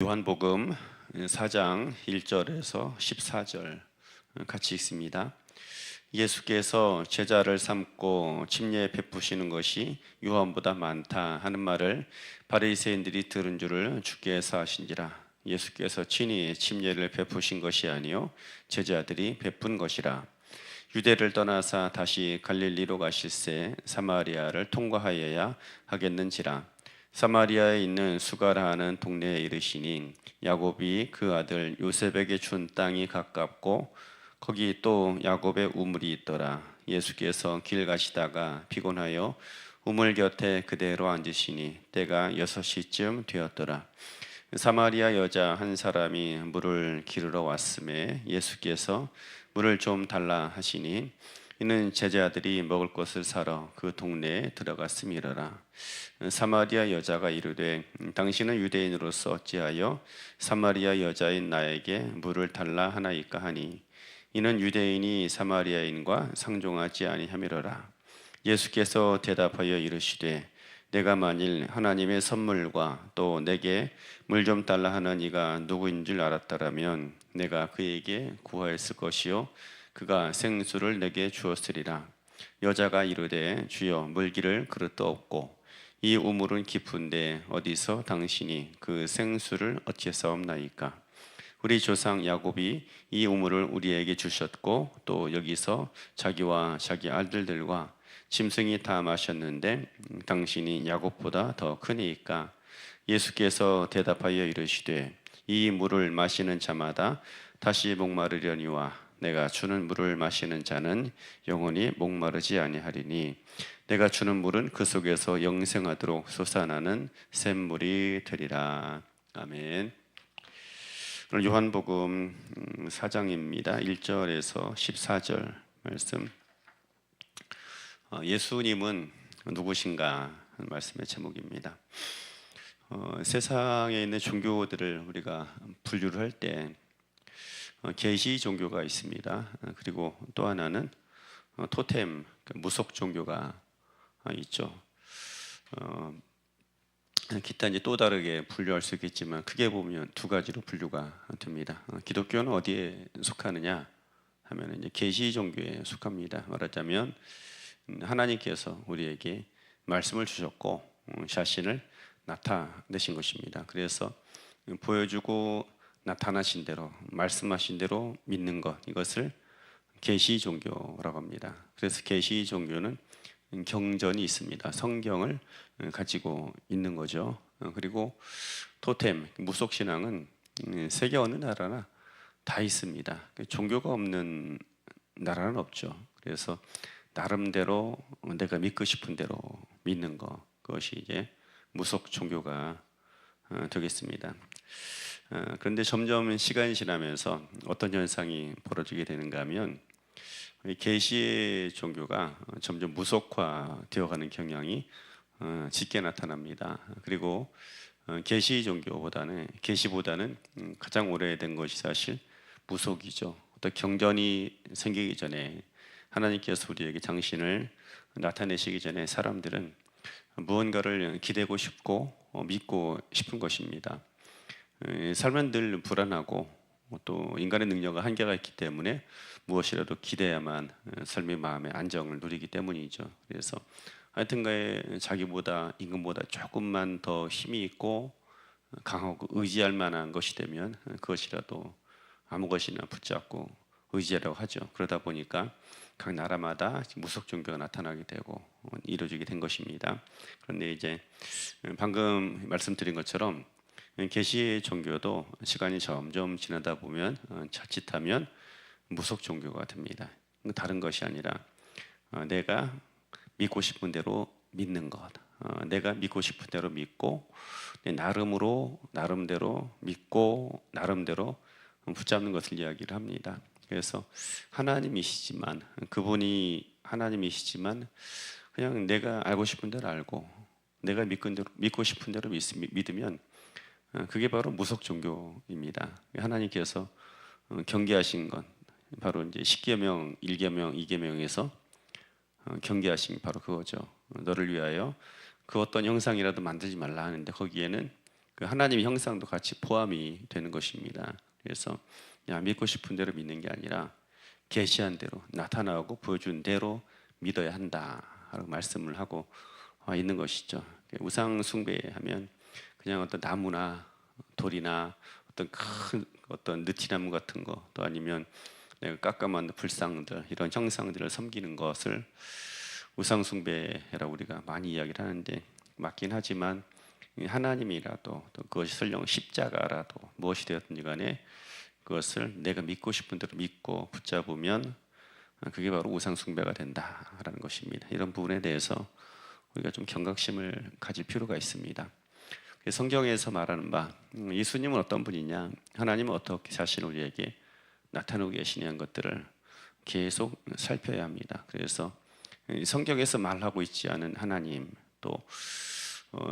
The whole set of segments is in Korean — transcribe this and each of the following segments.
요한복음 4장 1절에서 14절 같이 읽습니다. 예수께서 제자를 삼고 침례 베푸시는 것이 요한보다 많다 하는 말을 바리새인들이 들은 줄을 주께서 아신지라. 예수께서 친히 침례를 베푸신 것이 아니요 제자들이 베푼 것이라. 유대를 떠나사 다시 갈릴리로 가실새 사마리아를 통과하여야 하겠는지라. 사마리아에 있는 수가라 하는 동네에 이르시니 야곱이 그 아들 요셉에게 준 땅이 가깝고 거기 또 야곱의 우물이 있더라. 예수께서 길 가시다가 피곤하여 우물 곁에 그대로 앉으시니 때가 6시쯤 되었더라. 사마리아 여자 한 사람이 물을 기르러 왔음에 예수께서 물을 좀 달라 하시니 이는 제자들이 먹을 것을 사러 그 동네에 들어갔음이러라. 사마리아 여자가 이르되 당신은 유대인으로서 어찌하여 사마리아 여자인 나에게 물을 달라 하나이까 하니 이는 유대인이 사마리아인과 상종하지 아니함이러라. 예수께서 대답하여 이르시되 내가 만일 하나님의 선물과 또 내게 물 좀 달라 하는 이가 누구인 줄 알았더라면 내가 그에게 구하였을 것이요 그가 생수를 내게 주었으리라. 여자가 이르되 주여 물기를 그릇도 없고 이 우물은 깊은데 어디서 당신이 그 생수를 어찌사옵나이까? 우리 조상 야곱이 이 우물을 우리에게 주셨고 또 여기서 자기와 자기 아들들과 짐승이 다 마셨는데 당신이 야곱보다 더 크니까? 예수께서 대답하여 이르시되 이 물을 마시는 자마다 다시 목마르려니와 내가 주는 물을 마시는 자는 영원히 목마르지 아니하리니 내가 주는 물은 그 속에서 영생하도록 솟아나는 샘물이 되리라. 아멘. 오늘 요한복음 4장입니다. 1절에서 14절 말씀. 예수님은 누구신가 하는 말씀의 제목입니다. 세상에 있는 종교들을 우리가 분류를 할 때 계시 종교가 있습니다. 그리고 또 하나는 토템, 무속 종교가 있죠. 기타 이제 또 다르게 분류할 수 있겠지만 크게 보면 두 가지로 분류가 됩니다. 기독교는 어디에 속하느냐 하면 이제 계시 종교에 속합니다. 말하자면 하나님께서 우리에게 말씀을 주셨고 자신을 나타내신 것입니다. 그래서 보여주고 나타나신 대로 말씀하신 대로 믿는 것, 이것을 계시 종교라고 합니다. 그래서 계시 종교는 경전이 있습니다. 성경을 가지고 있는 거죠. 그리고 토템, 무속 신앙은 세계 어느 나라나 다 있습니다. 종교가 없는 나라는 없죠. 그래서 나름대로 내가 믿고 싶은 대로 믿는 것, 그것이 이제 무속 종교가 되겠습니다. 그런데 점점 시간이 지나면서 어떤 현상이 벌어지게 되는가 하면 계시 종교가 점점 무속화되어가는 경향이 짙게 나타납니다. 그리고 계시보다는 가장 오래된 것이 사실 무속이죠. 어떤 경전이 생기기 전에 하나님께서 우리에게 당신을 나타내시기 전에 사람들은 무언가를 기대고 싶고 믿고 싶은 것입니다. 삶은 늘 불안하고 또 인간의 능력과 한계가 있기 때문에 무엇이라도 기대야만 삶의 마음의 안정을 누리기 때문이죠. 그래서 하여튼간에 자기보다 임금보다 조금만 더 힘이 있고 강하고 의지할 만한 것이 되면 그것이라도 아무 것이나 붙잡고 의지하려고 하죠. 그러다 보니까 각 나라마다 무속 종교가 나타나게 되고 이루어지게 된 것입니다. 그런데 이제 방금 말씀드린 것처럼 계시 종교도 시간이 점점 지나다 보면 자칫하면 무속 종교가 됩니다. 다른 것이 아니라 내가 믿고 싶은 대로 믿는 것, 내가 믿고 싶은 대로 믿고 내 나름대로 믿고 나름대로 붙잡는 것을 이야기를 합니다. 그래서 하나님이시지만 그분이 하나님이시지만 그냥 내가 알고 싶은 대로 알고 내가 믿고 싶은 대로 믿으면 그게 바로 무속 종교입니다. 하나님께서 경계하신 건 바로 이제 10계명, 1계명, 2계명에서 경계하신 게 바로 그거죠. 너를 위하여 그 어떤 형상이라도 만들지 말라 하는데 거기에는 그 하나님의 형상도 같이 포함이 되는 것입니다. 그래서 믿고 싶은 대로 믿는 게 아니라 계시한 대로 나타나고 보여준 대로 믿어야 한다라고 말씀을 하고 있는 것이죠. 우상 숭배하면 그냥 어떤 나무나 돌이나 어떤 큰 어떤 느티나무 같은 거, 또 아니면 내가 깎아만든 불상들, 이런 형상들을 섬기는 것을 우상 숭배라고 우리가 많이 이야기를 하는데 맞긴 하지만 하나님이라도 또 그것이 설령 십자가라도 무엇이 되었든지 간에 그것을 내가 믿고 싶은 대로 믿고 붙잡으면 그게 바로 우상 숭배가 된다라는 것입니다. 이런 부분에 대해서 우리가 좀 경각심을 가질 필요가 있습니다. 성경에서 말하는 바 예수님은 어떤 분이냐, 하나님은 어떻게 자신을 우리에게 나타내고 계시냐는 것들을 계속 살펴야 합니다. 그래서 성경에서 말하고 있지 않은 하나님, 또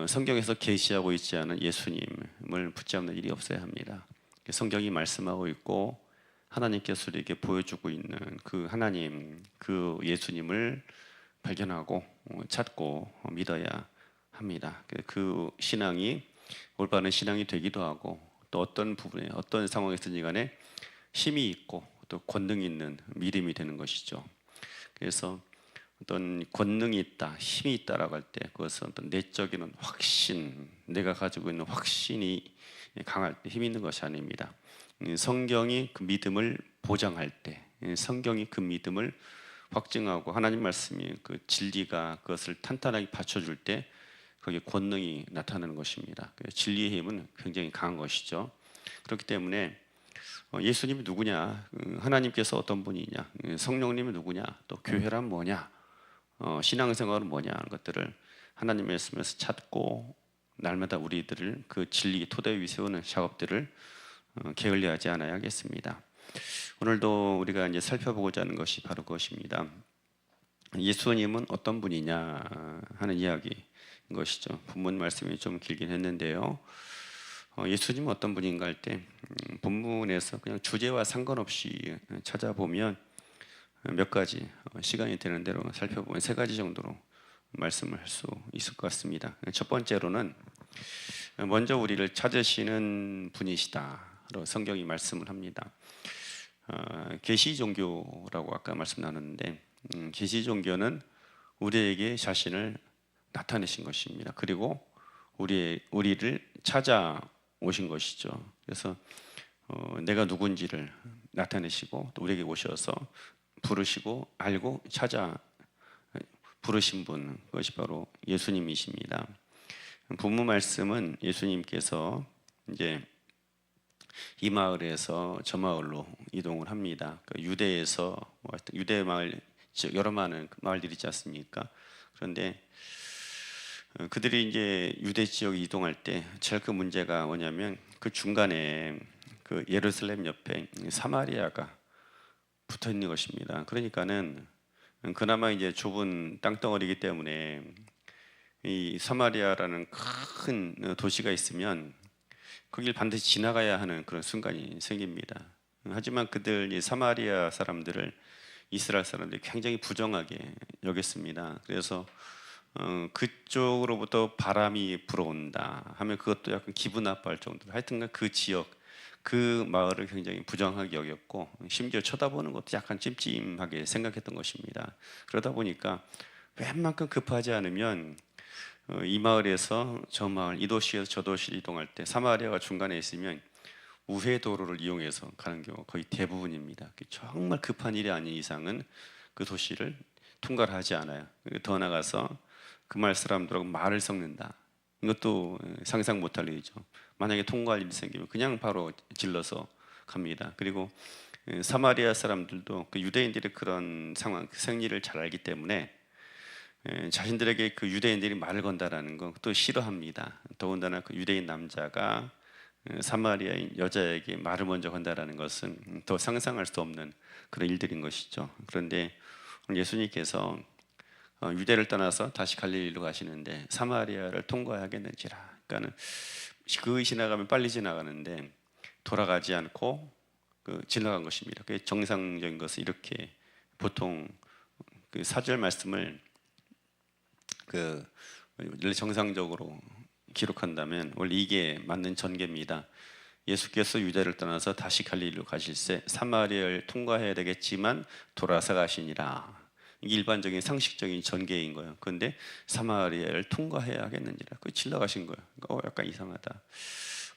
성경에서 계시하고 있지 않은 예수님을 붙잡는 일이 없어야 합니다. 성경이 말씀하고 있고 하나님께서 우리에게 보여주고 있는 그 하나님, 그 예수님을 발견하고 찾고 믿어야 합니다. 그 신앙이 올바른 신앙이 되기도 하고, 또 어떤 부분에 어떤 상황에서든지 간에 힘이 있고 또 권능이 있는 믿음이 되는 것이죠. 그래서 어떤 권능이 있다, 힘이 있다라고 할 때 그것은 어떤 내적인 확신, 내가 가지고 있는 확신이 강할 때 힘 있는 것이 아닙니다. 성경이 그 믿음을 보장할 때, 성경이 그 믿음을 확증하고 하나님 말씀이 그 진리가 그것을 탄탄하게 받쳐줄 때 거기에 권능이 나타나는 것입니다. 진리의 힘은 굉장히 강한 것이죠. 그렇기 때문에 예수님이 누구냐, 하나님께서 어떤 분이냐, 성령님이 누구냐, 또 교회란 뭐냐, 신앙생활은 뭐냐 하는 것들을 하나님의 말씀에서 찾고 날마다 우리들을 그 진리 토대 위에 세우는 작업들을 게을리하지 않아야 하겠습니다. 오늘도 우리가 이제 살펴보고자 하는 것이 바로 그것입니다. 예수님은 어떤 분이냐 하는 이야기인 것이죠. 본문 말씀이 좀 길긴 했는데요. 예수님은 어떤 분인가 할 때 본문에서 그냥 주제와 상관없이 찾아보면 몇 가지 시간이 되는 대로 살펴보면 세 가지 정도로 말씀을 할 수 있을 것 같습니다. 첫 번째로는 먼저 우리를 찾으시는 분이시다로 성경이 말씀을 합니다. 계시 종교라고 아까 말씀 나눴는데 계시 종교는 우리에게 자신을 나타내신 것입니다. 그리고 우리를 찾아오신 것이죠. 그래서 내가 누군지를 나타내시고 또 우리에게 오셔서 부르시고 알고 찾아 부르신 분, 그것이 바로 예수님이십니다. 본문 말씀은 예수님께서 이제 이 마을에서 저 마을로 이동을 합니다. 유대에서 유대 마을, 여러 많은 마을들이 있지 않습니까? 그런데 그들이 이제 유대 지역에 이동할 때 제일 큰 문제가 뭐냐면 그 중간에 그 예루살렘 옆에 사마리아가 붙어 있는 것입니다. 그러니까는 그나마 이제 좁은 땅덩어리이기 때문에 이 사마리아라는 큰 도시가 있으면 거길 반드시 지나가야 하는 그런 순간이 생깁니다. 하지만 이 사마리아 사람들을 이스라엘 사람들이 굉장히 부정하게 여겼습니다. 그래서 그쪽으로부터 바람이 불어온다 하면 그것도 약간 기분 나빠할 정도로, 하여튼간 그 지역, 그 마을을 굉장히 부정하게 여겼고 심지어 쳐다보는 것도 약간 찜찜하게 생각했던 것입니다. 그러다 보니까 웬만큼 급하지 않으면 이 마을에서 저 마을, 이 도시에서 저 도시를 이동할 때 사마리아가 중간에 있으면 우회 도로를 이용해서 가는 경우가 거의 대부분입니다. 정말 급한 일이 아닌 이상은 그 도시를 통과를 하지 않아요. 더 나가서 그 마을 사람들하고 말을 섞는다. 이것도 상상 못할 일이죠. 만약에 통과할 일이 생기면 그냥 바로 질러서 갑니다. 그리고 사마리아 사람들도 그 유대인들의 그런 상황, 그 생리를 잘 알기 때문에 자신들에게 그 유대인들이 말을 건다라는 거 또 싫어합니다. 더군다나 그 유대인 남자가 사마리아인 여자에게 말을 먼저 건다라는 것은 더 상상할 수 없는 그런 일들인 것이죠. 그런데 예수님께서 유대를 떠나서 다시 갈릴리로 가시는데 사마리아를 통과하겠는지라. 그러니까는 그 지나가면 빨리 지나가는데 돌아가지 않고 지나간 것입니다. 그게 정상적인 것은 이렇게 보통 그 사절 말씀을 정상적으로 기록한다면 원래 이게 맞는 전개입니다. 예수께서 유대를 떠나서 다시 갈릴리로 가실새 사마리아를 통과해야 되겠지만 돌아서 가시니라. 이게 일반적인 상식적인 전개인 거예요. 그런데 사마리아를 통과해야 하겠는지라 그 질러가신 거예요. 그러니까 약간 이상하다.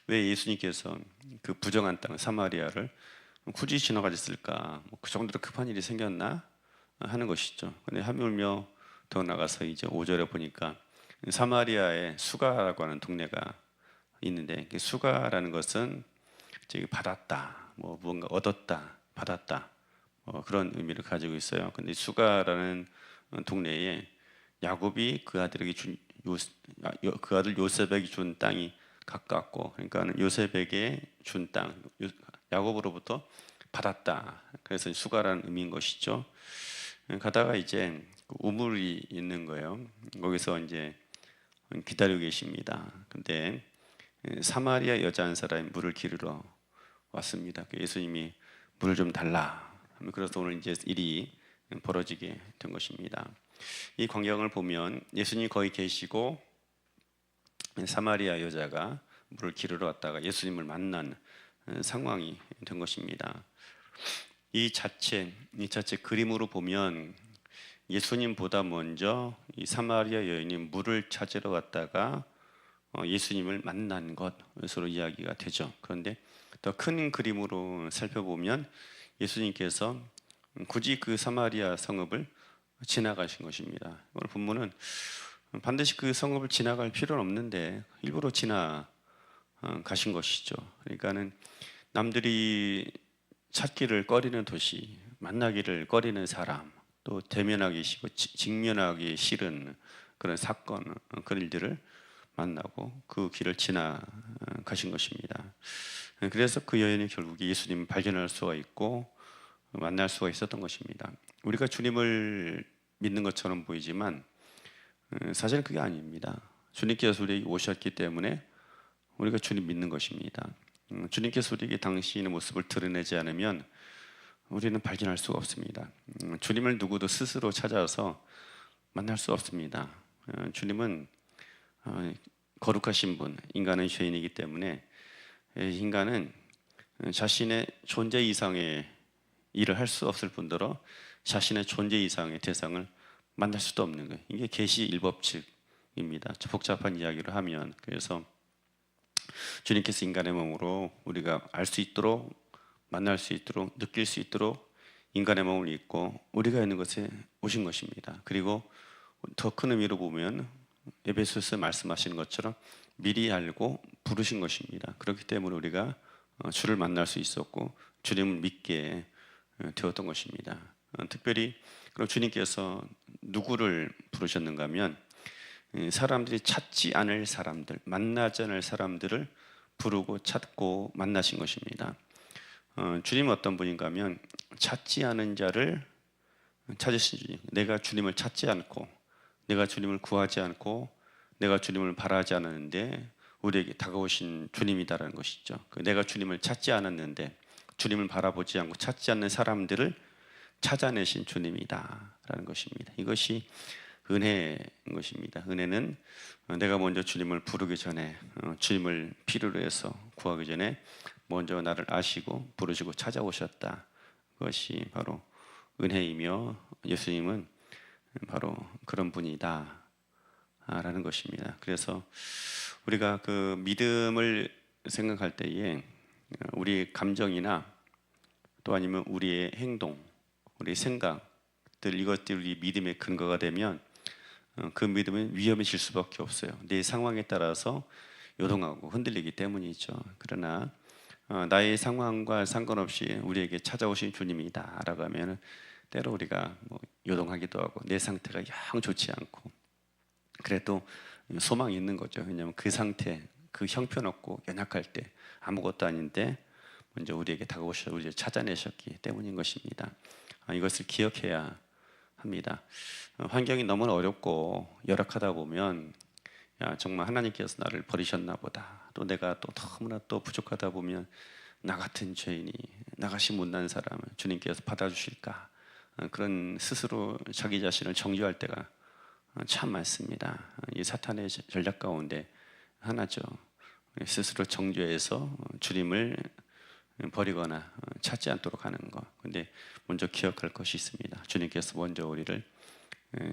왜 예수님께서 그 부정한 땅 사마리아를 굳이 지나가셨을까? 그 정도로 급한 일이 생겼나 하는 것이죠. 근데 하물며 더 나가서 이제 5절에 보니까 사마리아에 수가라고 하는 동네가 있는데, 수가라는 것은 이제 받았다, 뭐 무언가 얻었다, 받았다, 그런 의미를 가지고 있어요. 근데 수가라는 동네에 야곱이 그 아들에게 그 아들 요셉에게 준 땅이 가깝고, 그러니까 요셉에게 준 땅, 야곱으로부터 받았다. 그래서 수가라는 의미인 것이죠. 가다가 이제 우물이 있는 거예요. 거기서 이제 기다리고 계십니다. 근데 사마리아 여자 한 사람이 물을 기르러 왔습니다. 예수님이 물을 좀 달라. 그래서 오늘 이제 일이 벌어지게 된 것입니다. 이 광경을 보면 예수님이 거기 계시고 사마리아 여자가 물을 기르러 왔다가 예수님을 만난 상황이 된 것입니다. 이 자체 그림으로 보면 예수님보다 먼저 이 사마리아 여인이 물을 찾으러 왔다가 예수님을 만난 것으로 이야기가 되죠. 그런데 더 큰 그림으로 살펴보면 예수님께서 굳이 그 사마리아 성읍을 지나가신 것입니다. 오늘 본문은 반드시 그 성읍을 지나갈 필요는 없는데 일부러 지나가신 것이죠. 그러니까는 남들이 찾기를 꺼리는 도시, 만나기를 꺼리는 사람, 또 대면하기 싫고 직면하기 싫은 그런 사건, 그런 일들을 만나고 그 길을 지나가신 것입니다. 그래서 그 여인이 결국 예수님을 발견할 수가 있고 만날 수가 있었던 것입니다. 우리가 주님을 믿는 것처럼 보이지만 사실은 그게 아닙니다. 주님께서 우리에게 오셨기 때문에 우리가 주님 믿는 것입니다. 주님께서 우리에게 당신의 모습을 드러내지 않으면 우리는 발견할 수가 없습니다. 주님을 누구도 스스로 찾아서 만날 수 없습니다. 주님은 거룩하신 분, 인간은 죄인이기 때문에 인간은 자신의 존재 이상의 일을 할 수 없을 뿐더러 자신의 존재 이상의 대상을 만날 수도 없는 거예요. 이게 계시 일법칙입니다. 복잡한 이야기를 하면, 그래서 주님께서 인간의 몸으로 우리가 알 수 있도록, 만날 수 있도록, 느낄 수 있도록 인간의 몸을 입고 우리가 있는 곳에 오신 것입니다. 그리고 더 큰 의미로 보면 에베소서에 말씀하시는 것처럼 미리 알고 부르신 것입니다. 그렇기 때문에 우리가 주를 만날 수 있었고 주님을 믿게 되었던 것입니다. 특별히 그럼 주님께서 누구를 부르셨는가 하면 사람들이 찾지 않을 사람들, 만나지 않을 사람들을 부르고 찾고 만나신 것입니다. 주님은 어떤 분인가 하면 찾지 않은 자를 찾으신 주님. 내가 주님을 찾지 않고, 내가 주님을 구하지 않고, 내가 주님을 바라지 않았는데 우리에게 다가오신 주님이다라는 것이죠. 내가 주님을 찾지 않았는데, 주님을 바라보지 않고 찾지 않는 사람들을 찾아내신 주님이다라는 것입니다. 이것이 은혜인 것입니다. 은혜는 내가 먼저 주님을 부르기 전에, 주님을 필요로 해서 구하기 전에 먼저 나를 아시고 부르시고 찾아오셨다. 그것이 바로 은혜이며 예수님은 바로 그런 분이다 라는 것입니다. 그래서 우리가 그 믿음을 생각할 때에 우리 감정이나 또 아니면 우리의 행동, 우리 생각들, 이것들이 믿음의 근거가 되면 그 믿음은 위험해질 수밖에 없어요. 내 상황에 따라서 요동하고 흔들리기 때문이죠. 그러나 나의 상황과 상관없이 우리에게 찾아오신 주님이다라고 하면 때로 우리가 요동하기도 하고 내 상태가 영 좋지 않고 그래도 소망이 있는 거죠. 왜냐하면 그 상태, 그 형편없고 연약할 때 아무것도 아닌데 먼저 우리에게 다가오셔서 우리를 찾아내셨기 때문인 것입니다. 이것을 기억해야 합니다. 환경이 너무 어렵고 열악하다 보면 정말 하나님께서 나를 버리셨나 보다. 또 내가 또 너무나 또 부족하다 보면 나 같은 죄인이, 나같이 못난 사람을 주님께서 받아주실까? 그런 스스로 자기 자신을 정죄할 때가 참 많습니다. 이 사탄의 전략 가운데 하나죠. 스스로 정죄해서 주님을 버리거나 찾지 않도록 하는 것. 근데 먼저 기억할 것이 있습니다. 주님께서 먼저 우리를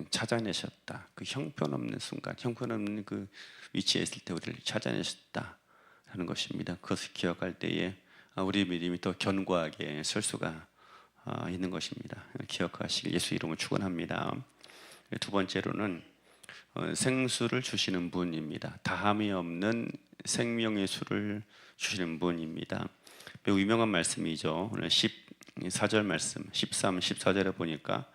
찾아내셨다. 그 형편없는 순간, 형편없는 그 위치에 있을 때 우리를 찾아내셨다 하는 것입니다. 그것을 기억할 때에 우리 믿음이 더 견고하게 설 수가 있는 것입니다. 기억하시길 예수 이름으로 축원합니다. 두 번째로는 생수를 주시는 분입니다. 다함이 없는 생명의 수를 주시는 분입니다. 매우 유명한 말씀이죠. 오늘 14절 말씀, 13, 14절에 보니까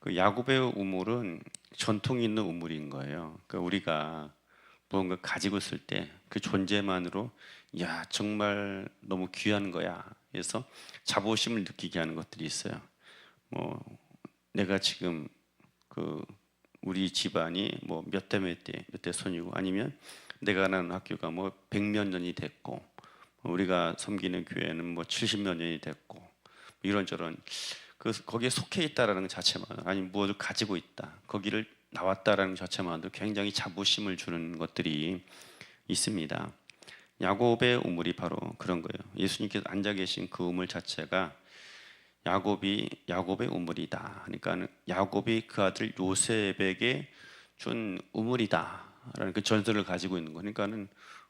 그 야곱의 우물은 전통 있는 우물인 거예요. 그러니까 우리가 무언가 가지고 있을 때 그 존재만으로 야 정말 너무 귀한 거야. 그래서 자부심을 느끼게 하는 것들이 있어요. 뭐 내가 지금 그 우리 집안이 뭐 몇 대 몇 대 손이고 아니면 내가 가는 학교가 뭐 100몇 년이 됐고 우리가 섬기는 교회는 뭐 70몇 년이 됐고 뭐 이런저런 거기에 속해 있다라는 것 자체만 아니면 무엇을 가지고 있다 거기를 나왔다라는 것 자체만도 굉장히 자부심을 주는 것들이 있습니다. 야곱의 우물이 바로 그런 거예요. 예수님께서 앉아 계신 그 우물 자체가 야곱의 우물이다. 그러니까 야곱이 그 아들 요셉에게 준 우물이다라는 그 전설을 가지고 있는 거. 그러니까는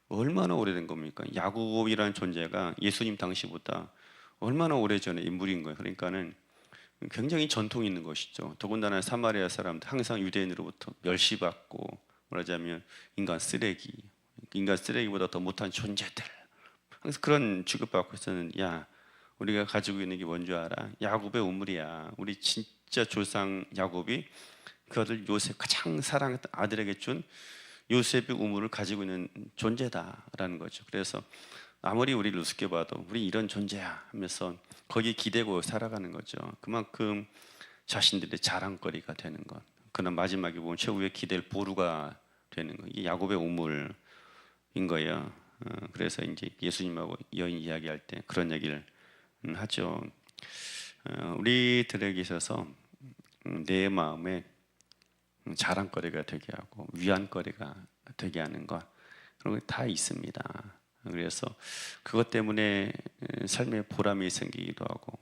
얼마나 오래된 겁니까? 야곱이라는 존재가 예수님 당시보다 얼마나 오래전의 인물인 거예요. 그러니까는 굉장히 전통이 있는 것이죠. 더군다나 사마리아 사람들 항상 유대인으로부터 멸시받고 말하자면 인간 쓰레기보다 더 못한 존재들 항상 그런 취급받고 있었는. 야 우리가 가지고 있는 게 뭔 줄 알아? 야곱의 우물이야. 우리 진짜 조상 야곱이 그 아들 요셉 가장 사랑했던 아들에게 준 요셉의 우물을 가지고 있는 존재다라는 거죠. 그래서 아무리 우리를 우습게 봐도 우리 이런 존재야 하면서 거기에 기대고 살아가는 거죠. 그만큼 자신들의 자랑거리가 되는 것. 그러나 마지막에 보면 최후의 기댈 보루가 되는 것. 이게 야곱의 우물인 거예요. 그래서 이제 예수님하고 여인 이야기할 때 그런 얘기를 하죠. 우리들에게 있어서 내 마음에 자랑거리가 되게 하고 위안거리가 되게 하는 것 그런 게 다 있습니다. 그래서 그것 때문에 삶에 보람이 생기기도 하고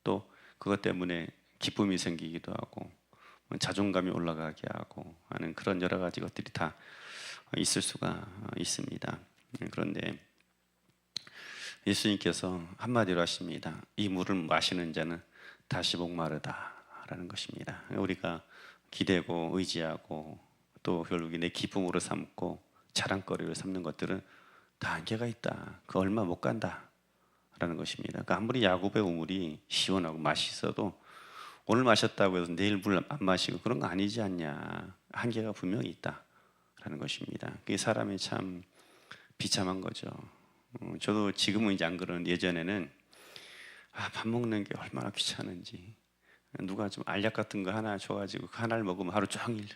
또 그것 때문에 기쁨이 생기기도 하고 자존감이 올라가게 하고 하는 그런 여러 가지 것들이 다 있을 수가 있습니다. 그런데 예수님께서 한마디로 하십니다. 이 물을 마시는 자는 다시 목마르다라는 것입니다. 우리가 기대고 의지하고 또 결국에 내 기쁨으로 삼고 자랑거리로 삼는 것들은 다 한계가 있다. 그 얼마 못 간다라는 것입니다. 그러니까 아무리 야곱의 우물이 시원하고 맛있어도 오늘 마셨다고 해서 내일 물 안 마시고 그런 거 아니지 않냐. 한계가 분명히 있다라는 것입니다. 그게 사람이 참 비참한 거죠. 저도 지금은 이제 안 그러는 예전에는 밥 먹는 게 얼마나 귀찮은지 누가 좀 알약 같은 거 하나 줘가지고 그 하나를 먹으면 하루 종일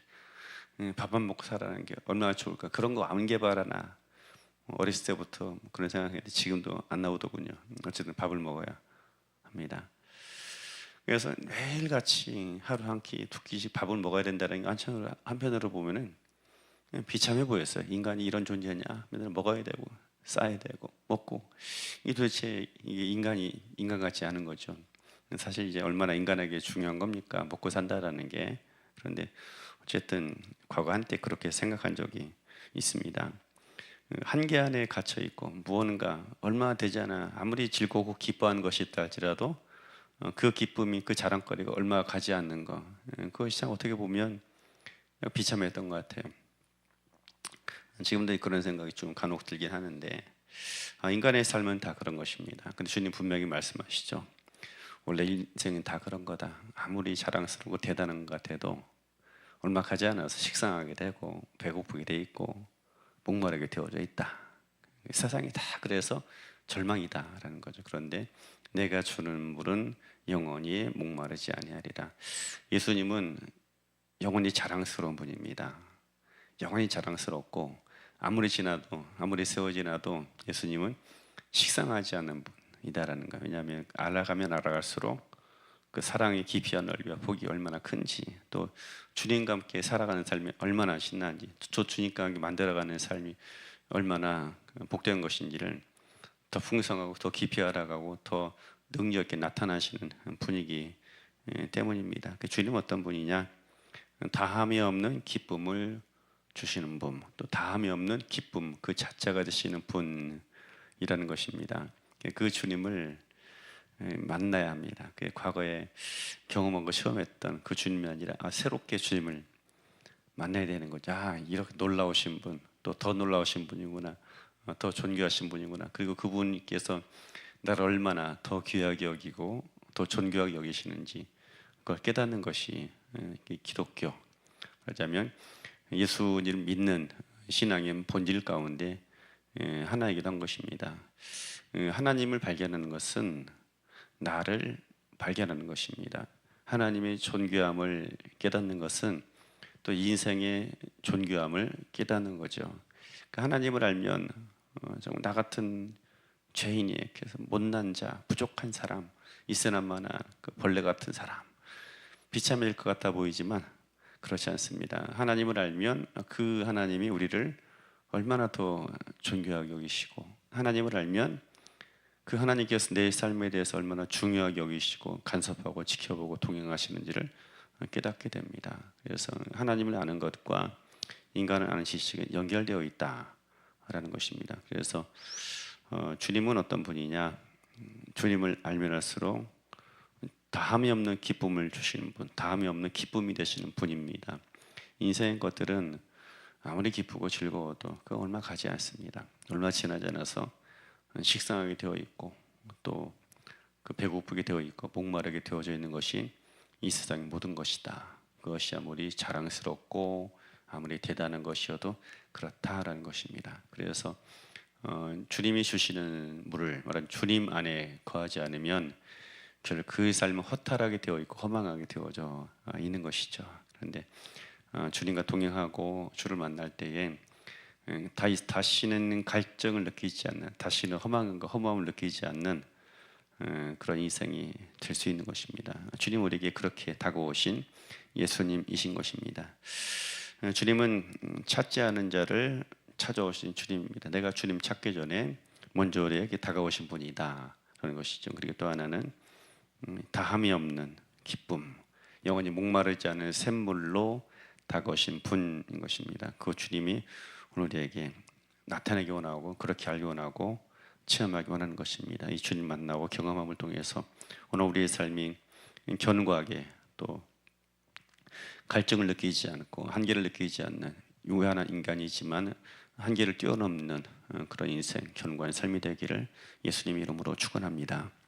밥만 먹고 살아가는 게 얼마나 좋을까. 그런 거 안 개발하나 어렸을 때부터 그런 생각했는데 지금도 안 나오더군요. 어쨌든 밥을 먹어야 합니다. 그래서 매일같이 하루 한 끼, 두 끼씩 밥을 먹어야 된다는 게 한편으로 보면은 비참해 보였어요. 인간이 이런 존재냐? 맨날 먹어야 되고 싸야 되고 먹고 이게 도대체 이게 인간 같지 않은 거죠. 사실 이제 얼마나 인간에게 중요한 겁니까? 먹고 산다라는 게. 그런데 어쨌든 과거 한때 그렇게 생각한 적이 있습니다. 한계 안에 갇혀 있고 무언가 얼마 되지 않아 아무리 즐거우고 기뻐한 것이 있다 할지라도 그 기쁨이 그 자랑거리가 얼마 가지 않는 것 그것이 참 어떻게 보면 비참했던 것 같아요. 지금도 그런 생각이 좀 간혹 들긴 하는데 인간의 삶은 다 그런 것입니다. 근데 주님 분명히 말씀하시죠. 원래 인생은 다 그런 거다. 아무리 자랑스럽고 대단한 것 같아도 얼마 가지 않아서 식상하게 되고 배고프게 돼 있고 목마르게 되어져 있다. 세상이 다 그래서 절망이다라는 거죠. 그런데 내가 주는 물은 영원히 목마르지 아니하리라. 예수님은 영원히 자랑스러운 분입니다. 영원히 자랑스럽고 아무리 지나도 아무리 세월 지나도 예수님은 식상하지 않는 분이다라는 거. 왜냐하면 알아가면 알아갈수록 그 사랑의 깊이와 넓이와 폭이 얼마나 큰지, 또 주님과 함께 살아가는 삶이 얼마나 신나는지, 저 주님과 함께 만들어가는 삶이 얼마나 복된 것인지를 더 풍성하고 더 깊이 알아가고 더 능력 있게 나타나시는 분위기 때문입니다. 그 주님 어떤 분이냐? 다함이 없는 기쁨을 주시는 분, 또 다함이 없는 기쁨 그 자체가 되시는 분이라는 것입니다. 그 주님을 만나야 합니다. 그 과거에 경험한 거 체험했던 그 주님이 아니라 새롭게 주님을 만나야 되는 거죠. 이렇게 놀라우신 분, 또 더 놀라우신 분이구나, 더 존귀하신 분이구나. 그리고 그분께서 나를 얼마나 더 귀하게 여기고 더 존귀하게 여기시는지 그걸 깨닫는 것이 기독교. 그러자면 예수님을 믿는 신앙의 본질 가운데 하나이기도 한 것입니다. 하나님을 발견하는 것은 나를 발견하는 것입니다. 하나님의 존귀함을 깨닫는 것은 또 인생의 존귀함을 깨닫는 거죠. 하나님을 알면 정말 나 같은 죄인이, 그래서 못난 자, 부족한 사람, 있으나마나 그 벌레 같은 사람, 비참할 것 같아 보이지만 그렇지 않습니다. 하나님을 알면 그 하나님이 우리를 얼마나 더 존귀하게 여기시고, 하나님을 알면 그 하나님께서 내 삶에 대해서 얼마나 중요하게 여기시고 간섭하고 지켜보고 동행하시는지를 깨닫게 됩니다. 그래서 하나님을 아는 것과 인간을 아는 지식은 연결되어 있다라는 것입니다. 그래서 주님은 어떤 분이냐? 주님을 알면 할수록 다함이 없는 기쁨을 주시는 분, 다함이 없는 기쁨이 되시는 분입니다. 인생의 것들은 아무리 기쁘고 즐거워도 그 얼마 가지 않습니다. 얼마 지나지 않아서 식상하게 되어 있고, 또 그 배고프게 되어 있고 목마르게 되어져 있는 것이 이 세상의 모든 것이다. 그것이 아무리 자랑스럽고 아무리 대단한 것이어도 그렇다라는 것입니다. 그래서 주님이 주시는 물을 말하는 주님 안에 거하지 않으면 결국 그 삶은 허탈하게 되어 있고 허망하게 되어져 있는 것이죠. 그런데 주님과 동행하고 주를 만날 때에 다시는 갈증을 느끼지 않는, 다시는 허망함과 허무함을 느끼지 않는 그런 인생이 될 수 있는 것입니다. 주님 우리에게 그렇게 다가오신 예수님이신 것입니다. 주님은 찾지 않은 자를 찾아오신 주님입니다. 내가 주님 찾기 전에 먼저 우리에게 다가오신 분이다 라는 것이죠. 그리고 또 하나는 다함이 없는 기쁨, 영원히 목마르지 않은 샘물로 다가오신 분인 것입니다. 그 주님이 우리에게 나타내기 원하고 그렇게 알기 원하고 체험하기 원하는 것입니다. 이 주님 만나고 경험함을 통해서 오늘 우리의 삶이 견고하게, 또 갈증을 느끼지 않고 한계를 느끼지 않는 유한한 인간이지만 한계를 뛰어넘는 그런 인생, 견고한 삶이 되기를 예수님 이름으로 축원합니다.